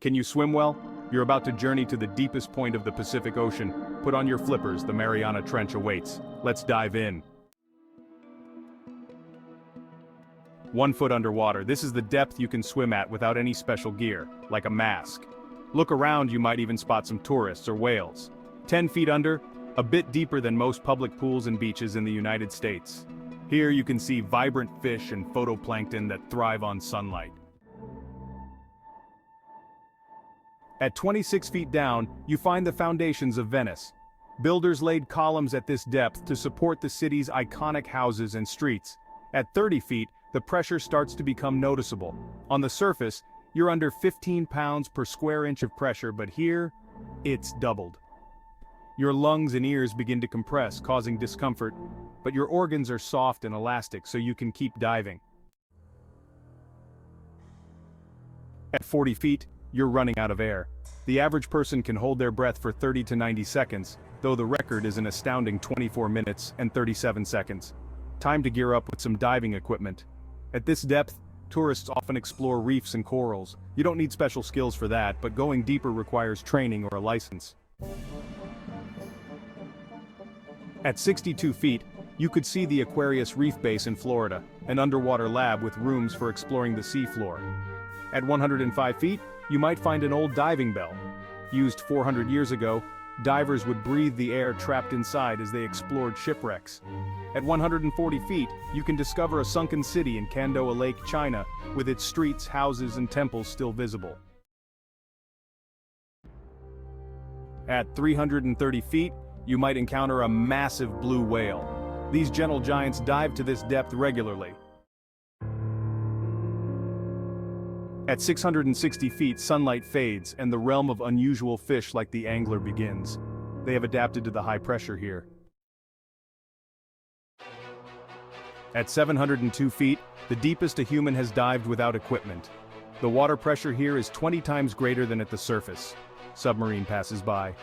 Can you swim well? You're about to journey to the deepest point of the Pacific Ocean. Put on your flippers, the Mariana Trench awaits. Let's dive in. 1 foot underwater, this is the depth you can swim at without any special gear, like a mask. Look around, you might even spot some tourists or whales. 10 feet under, a bit deeper than most public pools and beaches in the United States. Here you can see vibrant fish and phytoplankton that thrive on sunlight. At 26 feet down, you find the foundations of Venice. Builders laid columns at this depth to support the city's iconic houses and streets. At 30 feet, the pressure starts to become noticeable. On the surface, you're under 15 pounds per square inch of pressure, but here, it's doubled. Your lungs and ears begin to compress, causing discomfort, but your organs are soft and elastic, so you can keep diving. At 40 feet, you're running out of air. The average person can hold their breath for 30 to 90 seconds, though the record is an astounding 24 minutes and 37 seconds. Time to gear up with some diving equipment. At this depth, tourists often explore reefs and corals. You don't need special skills for that, but going deeper requires training or a license. At 62 feet, you could see the Aquarius Reef Base in Florida, an underwater lab with rooms for exploring the seafloor. At 105 feet, you might find an old diving bell. Used 400 years ago, divers would breathe the air trapped inside as they explored shipwrecks. At 140 feet, you can discover a sunken city in Kandoa Lake, China, with its streets, houses, and temples still visible. At 330 feet, you might encounter a massive blue whale. These gentle giants dive to this depth regularly. At 660 feet, sunlight fades, and the realm of unusual fish like the angler begins. They have adapted to the high pressure here. At 702 feet, the deepest a human has dived without equipment. The water pressure here is 20 times greater than at the surface. Submarine passes by.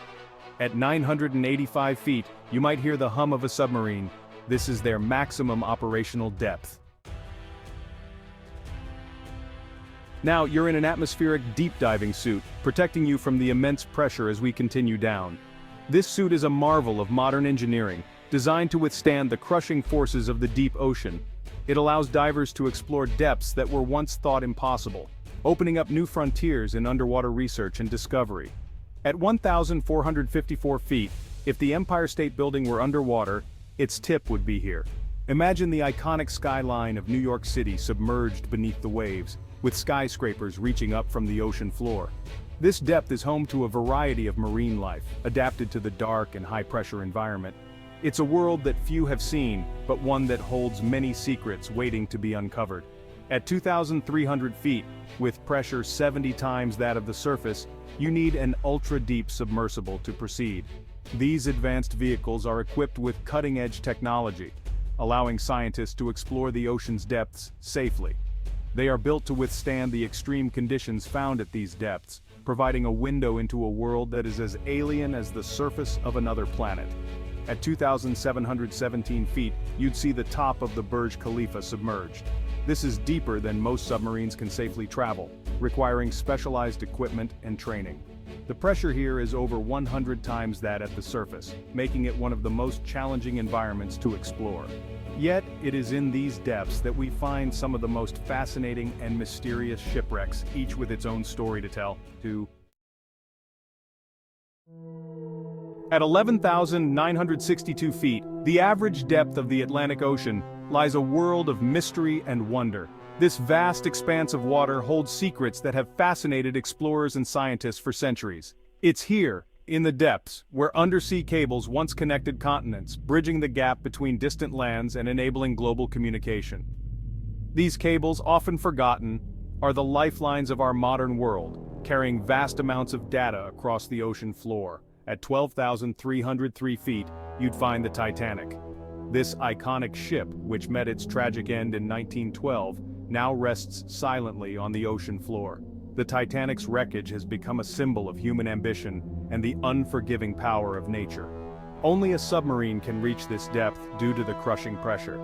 At 985 feet, you might hear the hum of a submarine. This is their maximum operational depth. Now, you're in an atmospheric deep diving suit, protecting you from the immense pressure as we continue down. This suit is a marvel of modern engineering, designed to withstand the crushing forces of the deep ocean. It allows divers to explore depths that were once thought impossible, opening up new frontiers in underwater research and discovery. At 1,454 feet, if the Empire State Building were underwater, its tip would be here. Imagine the iconic skyline of New York City submerged beneath the waves, with skyscrapers reaching up from the ocean floor. This depth is home to a variety of marine life, adapted to the dark and high-pressure environment. It's a world that few have seen, but one that holds many secrets waiting to be uncovered. At 2,300 feet, with pressure 70 times that of the surface, you need an ultra-deep submersible to proceed. These advanced vehicles are equipped with cutting-edge technology, allowing scientists to explore the ocean's depths safely. They are built to withstand the extreme conditions found at these depths, providing a window into a world that is as alien as the surface of another planet. At 2,717 feet, you'd see the top of the Burj Khalifa submerged. This is deeper than most submarines can safely travel, requiring specialized equipment and training. The pressure here is over 100 times that at the surface, making it one of the most challenging environments to explore. Yet, it is in these depths that we find some of the most fascinating and mysterious shipwrecks, each with its own story to tell. At 11,962 feet, the average depth of the Atlantic Ocean, lies a world of mystery and wonder. This vast expanse of water holds secrets that have fascinated explorers and scientists for centuries. It's here, in the depths, where undersea cables once connected continents, bridging the gap between distant lands and enabling global communication. These cables, often forgotten, are the lifelines of our modern world, carrying vast amounts of data across the ocean floor. At 12,303 feet, you'd find the Titanic. This iconic ship, which met its tragic end in 1912, now rests silently on the ocean floor. The Titanic's wreckage has become a symbol of human ambition and the unforgiving power of nature. Only a submarine can reach this depth due to the crushing pressure.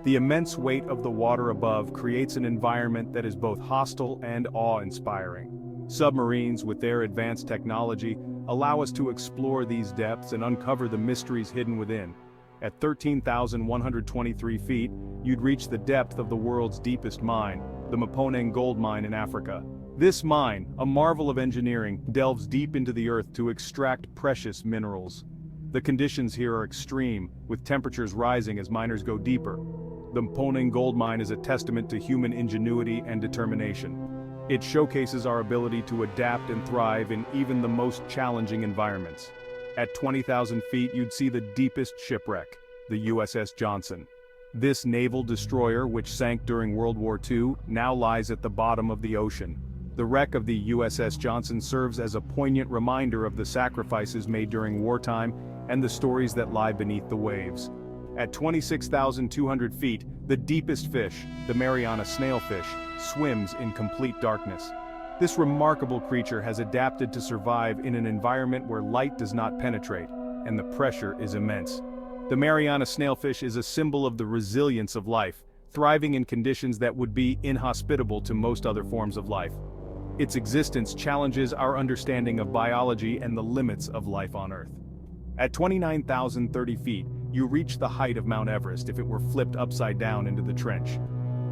The immense weight of the water above creates an environment that is both hostile and awe-inspiring. Submarines, with their advanced technology, allow us to explore these depths and uncover the mysteries hidden within. At 13,123 feet, you'd reach the depth of the world's deepest mine, the Mponeng gold mine in Africa. This mine, a marvel of engineering, delves deep into the earth to extract precious minerals. The conditions here are extreme, with temperatures rising as miners go deeper. The Mponeng gold mine is a testament to human ingenuity and determination. It showcases our ability to adapt and thrive in even the most challenging environments. At 20,000 feet, you'd see the deepest shipwreck, the USS Johnson. This naval destroyer, which sank during World War II, now lies at the bottom of the ocean. The wreck of the USS Johnson serves as a poignant reminder of the sacrifices made during wartime and the stories that lie beneath the waves. At 26,200 feet, the deepest fish, the Mariana snailfish, swims in complete darkness. This remarkable creature has adapted to survive in an environment where light does not penetrate, and the pressure is immense. The Mariana snailfish is a symbol of the resilience of life, thriving in conditions that would be inhospitable to most other forms of life. Its existence challenges our understanding of biology and the limits of life on Earth. At 29,030 feet, you reach the height of Mount Everest if it were flipped upside down into the trench.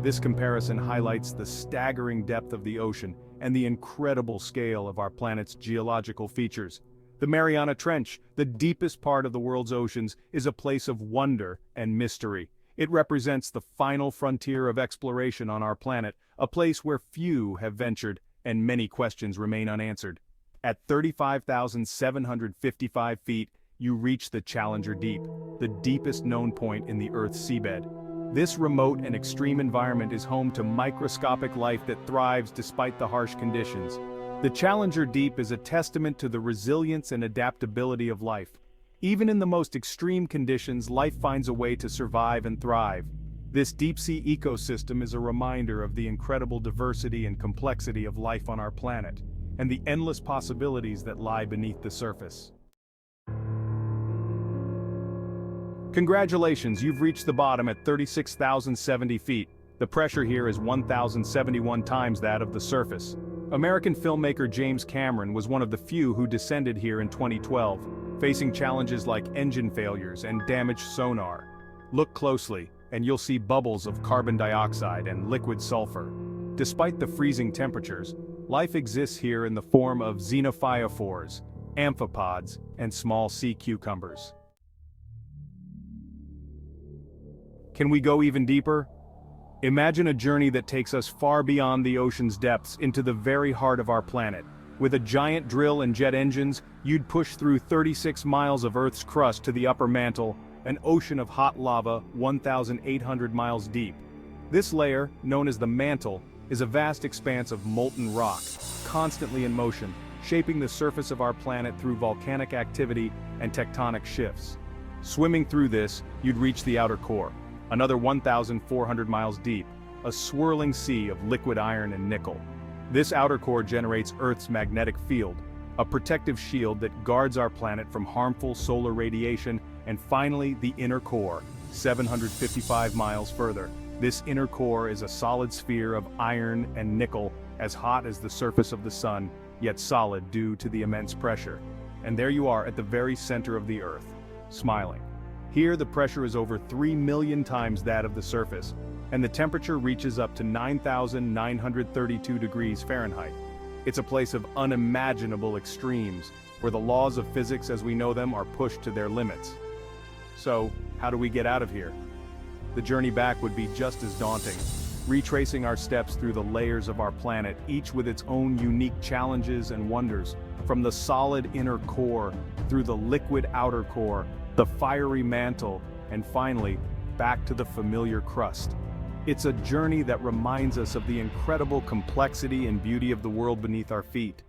This comparison highlights the staggering depth of the ocean and the incredible scale of our planet's geological features. The Mariana Trench, the deepest part of the world's oceans, is a place of wonder and mystery. It represents the final frontier of exploration on our planet, a place where few have ventured and many questions remain unanswered. At 35,755 feet, you reach the Challenger Deep, the deepest known point in the Earth's seabed. This remote and extreme environment is home to microscopic life that thrives despite the harsh conditions. The Challenger Deep is a testament to the resilience and adaptability of life. Even in the most extreme conditions, life finds a way to survive and thrive. This deep-sea ecosystem is a reminder of the incredible diversity and complexity of life on our planet, and the endless possibilities that lie beneath the surface. Congratulations, you've reached the bottom at 36,070 feet. The pressure here is 1,071 times that of the surface. American filmmaker James Cameron was one of the few who descended here in 2012, facing challenges like engine failures and damaged sonar. Look closely, and you'll see bubbles of carbon dioxide and liquid sulfur. Despite the freezing temperatures, life exists here in the form of xenophyophores, amphipods, and small sea cucumbers. Can we go even deeper? Imagine a journey that takes us far beyond the ocean's depths into the very heart of our planet. With a giant drill and jet engines, you'd push through 36 miles of Earth's crust to the upper mantle, an ocean of hot lava 1,800 miles deep. This layer, known as the mantle, is a vast expanse of molten rock, constantly in motion, shaping the surface of our planet through volcanic activity and tectonic shifts. Swimming through this, you'd reach the outer core, another 1,400 miles deep, a swirling sea of liquid iron and nickel. This outer core generates Earth's magnetic field, a protective shield that guards our planet from harmful solar radiation. And finally, the inner core, 755 miles further. This inner core is a solid sphere of iron and nickel, as hot as the surface of the sun, yet solid due to the immense pressure. And there you are at the very center of the Earth, smiling. Here the pressure is over 3 million times that of the surface, and the temperature reaches up to 9,932 degrees Fahrenheit. It's a place of unimaginable extremes, where the laws of physics as we know them are pushed to their limits. So, how do we get out of here? The journey back would be just as daunting, retracing our steps through the layers of our planet, each with its own unique challenges and wonders, from the solid inner core, through the liquid outer core, the fiery mantle, and finally, back to the familiar crust. It's a journey that reminds us of the incredible complexity and beauty of the world beneath our feet.